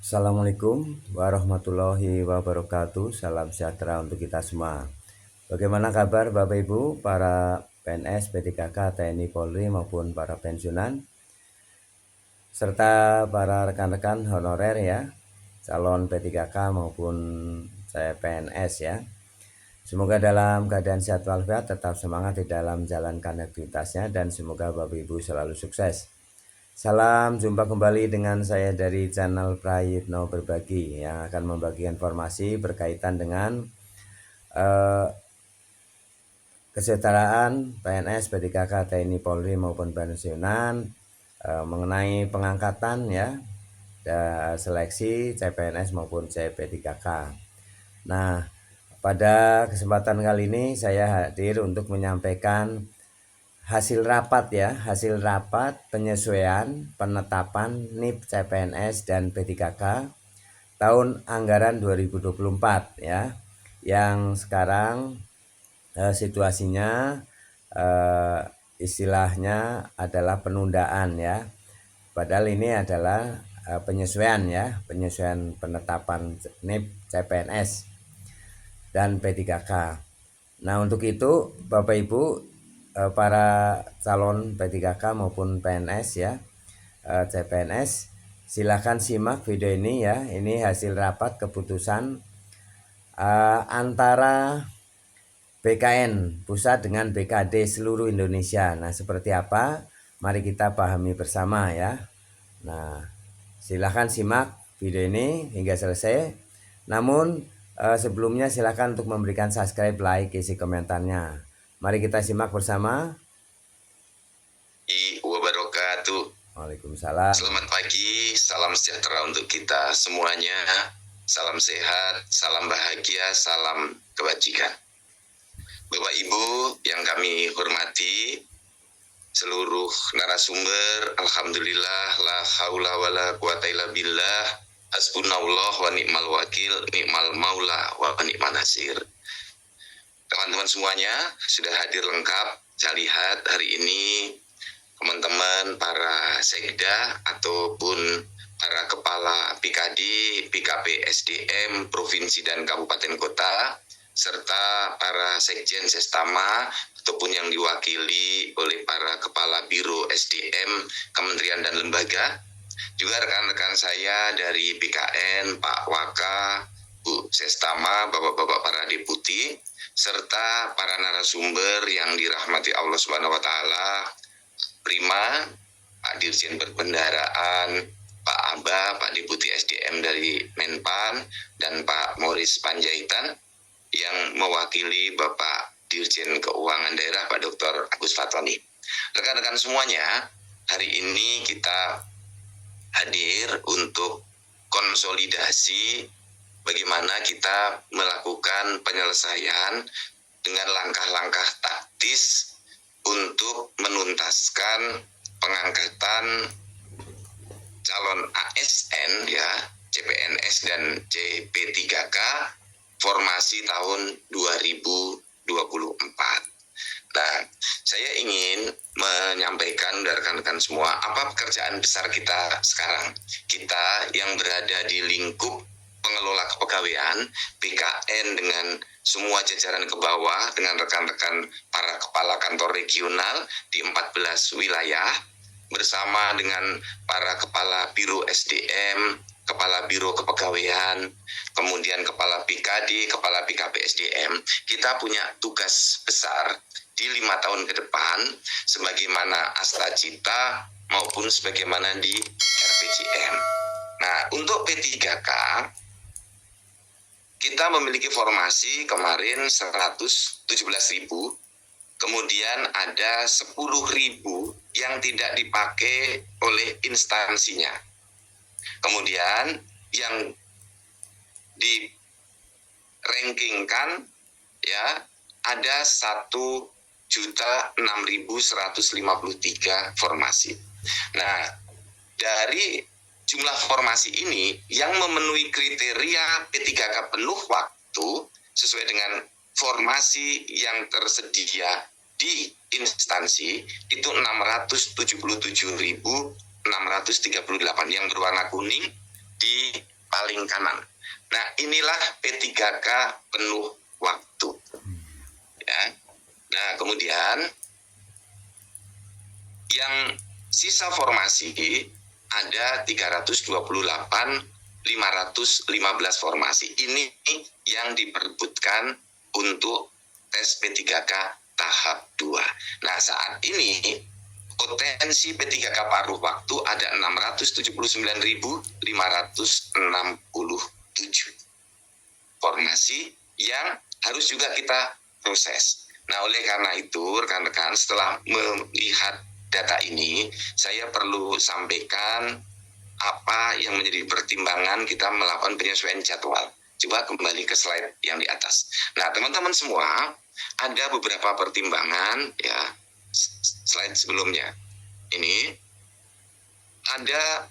Assalamualaikum warahmatullahi wabarakatuh. Salam sejahtera untuk kita semua. Bagaimana kabar Bapak Ibu, para PNS, P3K, TNI, Polri maupun para pensiunan, serta para rekan-rekan honorer ya, calon P3K maupun saya PNS ya. Semoga dalam keadaan sehat walafiat, tetap semangat di dalam menjalankan aktivitasnya, dan semoga Bapak Ibu selalu sukses. Salam jumpa kembali dengan saya dari channel Prayitno Berbagi yang akan membagi informasi berkaitan dengan kesejahteraan PNS, P3K, TNI, Polri maupun pensiunan, mengenai pengangkatan ya, seleksi CPNS maupun CP3K. Nah, pada kesempatan kali ini saya hadir untuk menyampaikan hasil rapat penyesuaian penetapan NIP CPNS dan P3K tahun anggaran 2024 ya, yang sekarang situasinya istilahnya adalah penundaan ya, padahal ini adalah penyesuaian penetapan NIP CPNS dan P3K. Nah, untuk itu Bapak Ibu, para calon P3K maupun PNS ya, CPNS, silakan simak video ini ya. Ini hasil rapat keputusan antara BKN pusat dengan BKD seluruh Indonesia. Nah, seperti apa? Mari kita pahami bersama ya. Nah, silakan simak video ini hingga selesai. Namun sebelumnya silakan untuk memberikan subscribe, like, isi komentarnya. Mari kita simak bersama. Wabarakatuh. Waalaikumsalam. Selamat pagi, salam sejahtera untuk kita semuanya. Salam sehat, salam bahagia, salam kebajikan. Bapak Ibu yang kami hormati, seluruh narasumber, alhamdulillah, la haula wala quwata illa billah, hasbunallah wa ni'mal wakil, ni'mal maula wa ni'man nasir. Teman-teman semuanya sudah hadir lengkap. Saya lihat hari ini teman-teman para sekda ataupun para kepala PKD, PKP SDM, provinsi dan kabupaten kota, serta para sekjen sestama ataupun yang diwakili oleh para kepala biro SDM, kementerian dan lembaga, juga rekan-rekan saya dari BKN, Pak Waka, Bu Sestama, Bapak-bapak para deputi, serta para narasumber yang dirahmati Allah Subhanahu wa taala, Prima, Pak Dirjen Perbendaharaan, Pak Aba, Pak Deputi SDM dari Menpan, dan Pak Morris Panjaitan yang mewakili Bapak Dirjen Keuangan Daerah, Pak Dr. Agus Fatoni. Rekan-rekan semuanya, hari ini kita hadir untuk konsolidasi bagaimana kita melakukan penyelesaian dengan langkah-langkah taktis untuk menuntaskan pengangkatan calon ASN ya, CPNS dan CP3K formasi tahun 2024. Nah, saya ingin menyampaikan dari rekan-rekan semua apa pekerjaan besar kita sekarang. Kita yang berada di lingkup pengelola kepegawaian, BKN dengan semua jajaran ke bawah dengan rekan-rekan para kepala kantor regional di 14 wilayah bersama dengan para kepala biro SDM, kepala biro kepegawaian, kemudian kepala PKD, kepala PKP SDM. Kita punya tugas besar di 5 tahun ke depan sebagaimana Asta Cita maupun sebagaimana di RPJM. Nah, untuk P3K kita memiliki formasi kemarin 117.000, kemudian ada 10.000 yang tidak dipakai oleh instansinya. Kemudian yang di rankingkan ya ada 1.006.153 formasi. Nah, dari jumlah formasi ini yang memenuhi kriteria P3K penuh waktu sesuai dengan formasi yang tersedia di instansi itu 677.638 yang berwarna kuning di samping kanan. Nah, inilah P3K penuh waktu. Ya. Nah, kemudian yang sisa formasi ada 328.515 formasi. Ini yang diperebutkan untuk tes P3K tahap 2. Nah, saat ini potensi P3K paruh waktu ada 679.567 formasi yang harus juga kita proses. Nah, oleh karena itu, rekan-rekan, setelah melihat data ini, saya perlu sampaikan apa yang menjadi pertimbangan kita melakukan penyesuaian jadwal. Coba kembali ke slide yang di atas. Nah, teman-teman semua, ada beberapa pertimbangan ya. Slide sebelumnya. Ini ada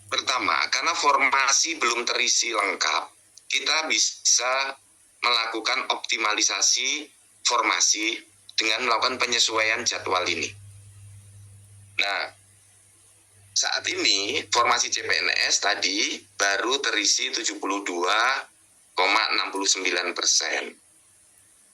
pertama, karena formasi belum terisi lengkap, kita bisa melakukan optimalisasi formasi dengan melakukan penyesuaian jadwal ini. Nah, saat ini formasi CPNS tadi baru terisi 72,69%.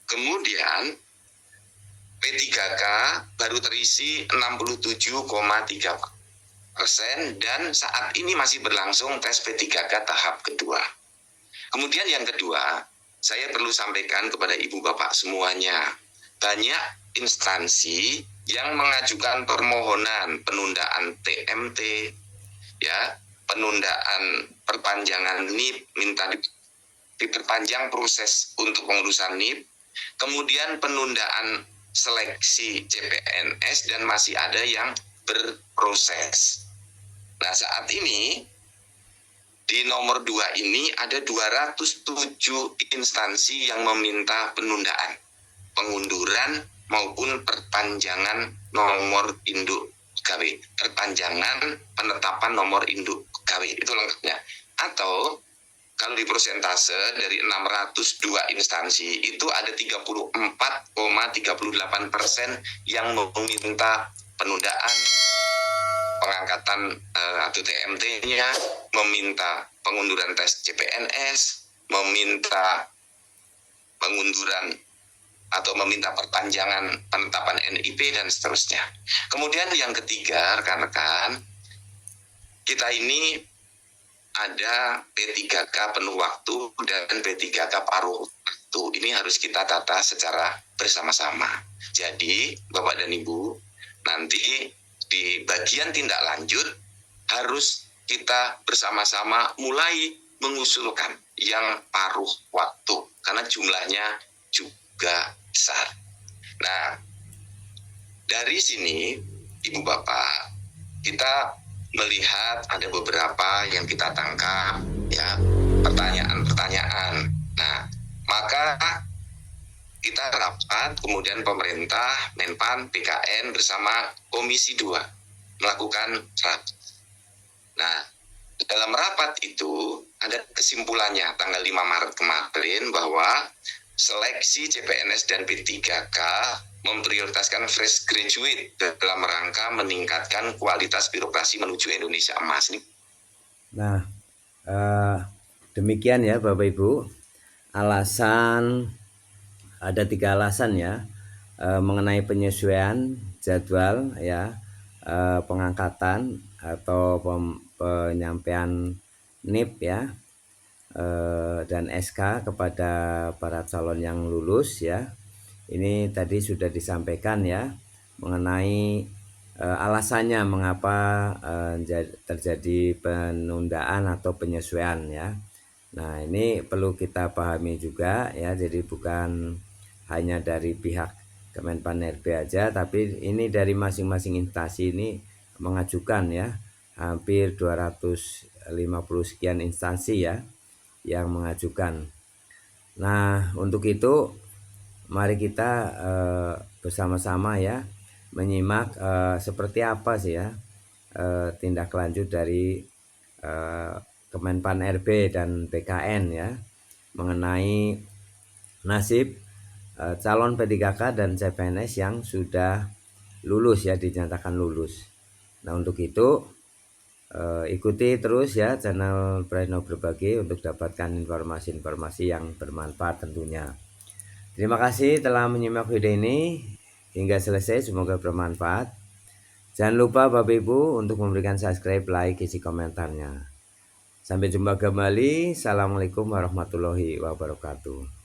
Kemudian P3K baru terisi 67,3%, dan saat ini masih berlangsung tes P3K tahap kedua. Kemudian yang kedua, saya perlu sampaikan kepada ibu bapak semuanya, banyak instansi yang mengajukan permohonan penundaan TMT, ya, penundaan perpanjangan NIP, minta diperpanjang proses untuk pengurusan NIP, kemudian penundaan seleksi CPNS, dan masih ada yang berproses. Nah, saat ini di nomor 2 ini ada 207 instansi yang meminta penundaan, pengunduran maupun perpanjangan nomor induk pegawai, perpanjangan penetapan nomor induk pegawai, itu lengkapnya. Atau kalau di persentase dari 602 instansi itu ada 34,38% yang meminta penundaan pengangkatan atau TMT-nya, meminta pengunduran tes CPNS, meminta pengunduran atau meminta perpanjangan penetapan NIP, dan seterusnya. Kemudian yang ketiga, rekan-rekan, kita ini ada P3K penuh waktu dan P3K paruh waktu. Ini harus kita tata secara bersama-sama. Jadi, Bapak dan Ibu, nanti di bagian tindak lanjut harus kita bersama-sama mulai mengusulkan yang paruh waktu, karena jumlahnya juga besar. Nah, dari sini, Ibu Bapak, kita melihat ada beberapa yang kita tangkap, ya, pertanyaan-pertanyaan. Nah, maka kita rapat, kemudian pemerintah, Menpan, BKN bersama Komisi 2 melakukan rapat. Nah, dalam rapat itu ada kesimpulannya tanggal 5 Maret kemarin bahwa seleksi CPNS dan P3K memprioritaskan fresh graduate dalam rangka meningkatkan kualitas birokrasi menuju Indonesia Emas. Nah, demikian ya Bapak Ibu, alasan, ada 3 alasan ya mengenai penyesuaian jadwal ya, pengangkatan atau penyampaian NIP ya, dan SK kepada para calon yang lulus ya. Ini tadi sudah disampaikan ya mengenai alasannya mengapa terjadi penundaan atau penyesuaian ya. Nah, ini perlu kita pahami juga ya, jadi bukan hanya dari pihak Kemenpan RB aja, tapi ini dari masing-masing instansi ini mengajukan ya, hampir 250 sekian instansi ya yang mengajukan. Nah, untuk itu mari kita bersama-sama ya menyimak seperti apa sih ya tindak lanjut dari Kemenpan RB dan BKN ya mengenai nasib calon P3K dan CPNS yang sudah lulus ya, dinyatakan lulus. Nah, untuk itu ikuti terus ya channel Preno Berbagi untuk dapatkan informasi-informasi yang bermanfaat tentunya. Terima kasih telah menyimak video ini hingga selesai, semoga bermanfaat. Jangan lupa Bapak Ibu untuk memberikan subscribe, like, isi komentarnya. Sampai jumpa kembali. Assalamualaikum warahmatullahi wabarakatuh.